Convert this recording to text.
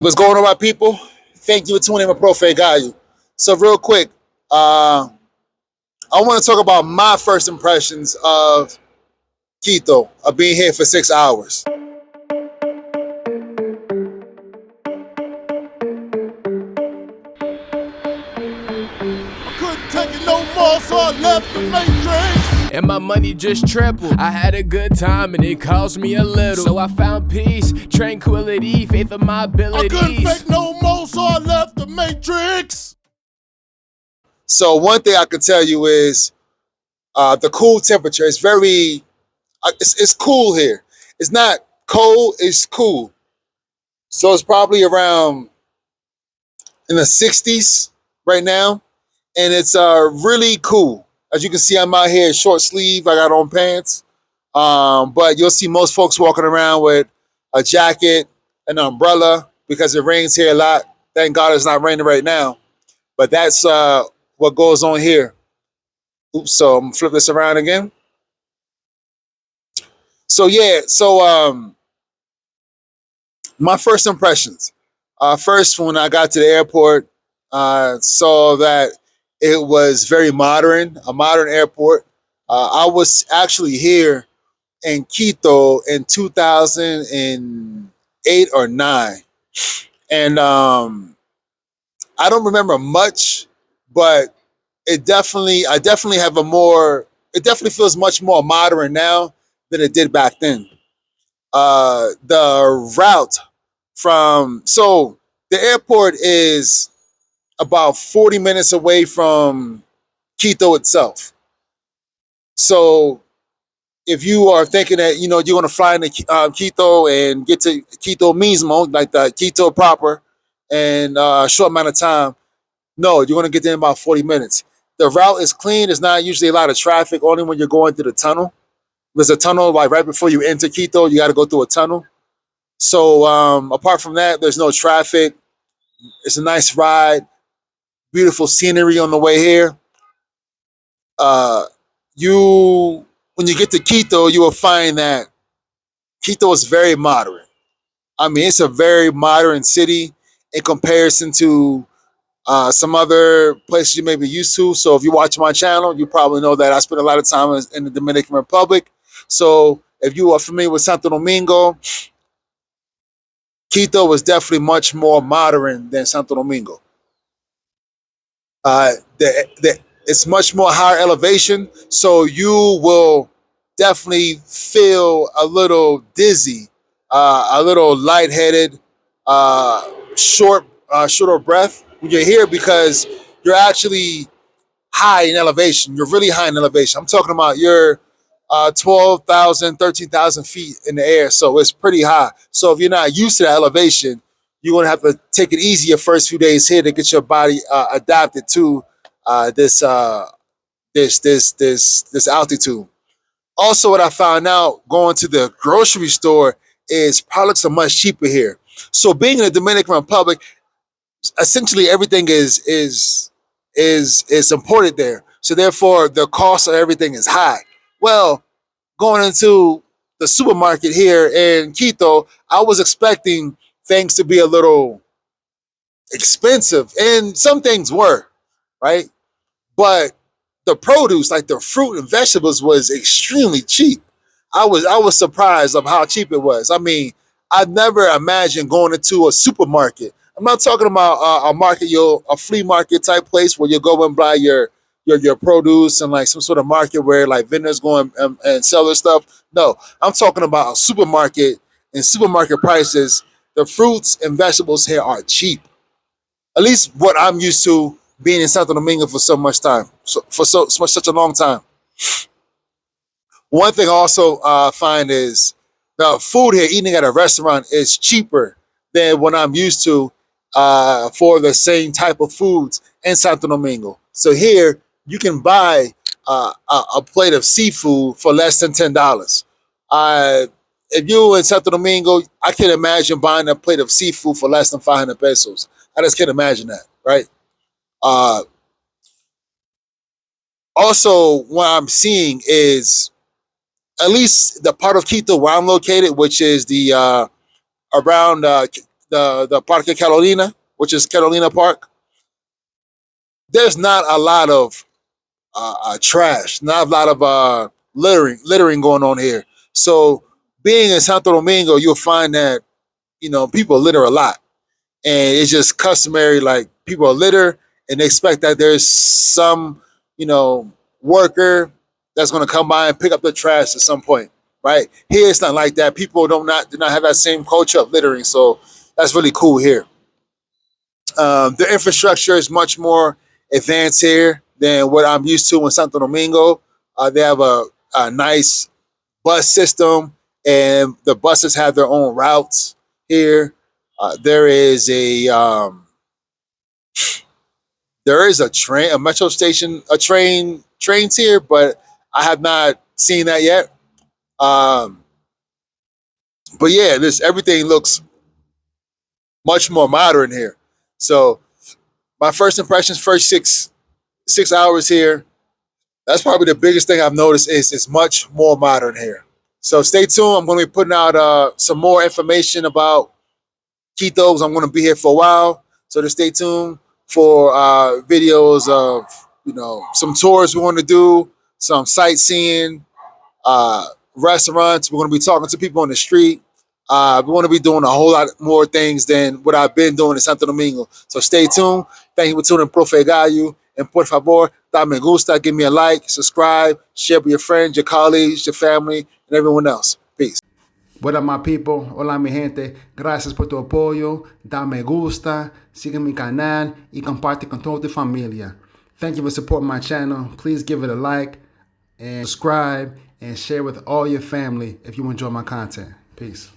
What's going on, my people? Thank you for tuning in with Profane Guy. So, real quick, I want to talk about my first impressions of Quito, of being here for 6 hours. Couldn't take it no more, so I left the matrix. And my money just tripled. I had a good time and it cost me a little. So I found peace, tranquility, faith in my I couldn't abilities. fake no more, so I left the matrix. So, one thing I can tell you is the cool temperature. It's very, it's cool here. It's not cold, it's cool. So, it's probably around in the 60s right now. And it's really cool. As you can see, I'm out here short sleeve. I got on pants. But you'll see most folks walking around with a jacket, an umbrella, because it rains here a lot. Thank God it's not raining right now. But that's what goes on here. Oops, so I'm gonna flip this around again. So yeah, my first impressions. First, when I got to the airport, saw that it was very modern, a modern airport. I was actually here in Quito in 2008 or 9. And I don't remember much, but I definitely have it definitely feels much more modern now than it did back then. The route so the airport is about 40 minutes away from Quito itself. So if you are thinking that you're going to fly into Quito and get to Quito mismo, like the Quito proper, in a short amount of time, no, you're going to get there in about 40 minutes. The route is clean. There's not usually a lot of traffic, only when you're going through the tunnel. There's a tunnel like right before you enter Quito. You got to go through a tunnel. So apart from that, there's no traffic. It's a nice ride. Beautiful scenery on the way here. Uh, you When you get to Quito, you will find that Quito is very modern. I mean, it's a very modern city in comparison to some other places you may be used to. So if you watch my channel, you probably know that I spend a lot of time in the Dominican Republic. So if you are familiar with Santo Domingo, Quito was definitely much more modern than Santo Domingo. It's much more higher elevation, so you will definitely feel a little dizzy, a little lightheaded, short of breath when you're here because you're actually high in elevation. You're really high in elevation. I'm talking about you're 12,000, 13,000 feet in the air. So it's pretty high. So if you're not used to that elevation, you're going to have to take it easy your first few days here to get your body adapted to this this altitude. Also, what I found out going to the grocery store is products are much cheaper here. So being in the Dominican Republic, essentially everything is imported there. So therefore, the cost of everything is high. Well, going into the supermarket here in Quito, I was expecting things to be a little expensive, and some things were, right? But the produce, like the fruit and vegetables, was extremely cheap. I was surprised of how cheap it was. I mean, I've never imagined going into a supermarket. I'm not talking about a market, a flea market type place where you go and buy your produce and like some sort of market where like vendors go and sell their stuff. No, I'm talking about a supermarket and supermarket prices. The fruits and vegetables here are cheap. At least what I'm used to being in Santo Domingo for so much time, such a long time. One thing I also find is the food here, eating at a restaurant, is cheaper than what I'm used to for the same type of foods in Santo Domingo. So here you can buy a plate of seafood for less than $10. If you in Santo Domingo, I can't imagine buying a plate of seafood for less than 500 pesos. I just can't imagine that, right? Uh, Also, what I'm seeing is at least the part of Quito where I'm located, which is the around the Parque Carolina, which is Carolina Park, there's not a lot of trash, not a lot of littering going on here. So being in Santo Domingo, you'll find that people litter a lot, and it's just customary. Like people litter, and they expect that there's some you know worker that's going to come by and pick up the trash at some point. Right here, it's not like that. People do not have that same culture of littering, so that's really cool here. The infrastructure is much more advanced here than what I'm used to in Santo Domingo. They have a nice bus system, and the buses have their own routes here. There is a train, a metro station, trains here, but I have not seen that yet. Um, but yeah, this everything looks much more modern here. So my first impressions, first six hours here, that's probably the biggest thing I've noticed is it's much more modern here. So stay tuned. I'm going to be putting out some more information about Quito. I'm going to be here for a while, so just stay tuned for videos of some tours we want to do, some sightseeing, uh, restaurants. We're going to be talking to people on the street. We want to be doing a whole lot more things than what I've been doing in Santo Domingo. So stay tuned. Thank you for tuning in, Profe Gallo. And por favor, da me gusta, give me a like, subscribe, share with your friends, your colleagues, your family, and everyone else. Peace. What up, my people? Hola, mi gente. Gracias por tu apoyo. Da me gusta, sigue mi canal y comparte con toda tu familia. Thank you for supporting my channel. Please give it a like and subscribe and share with all your family if you enjoy my content. Peace.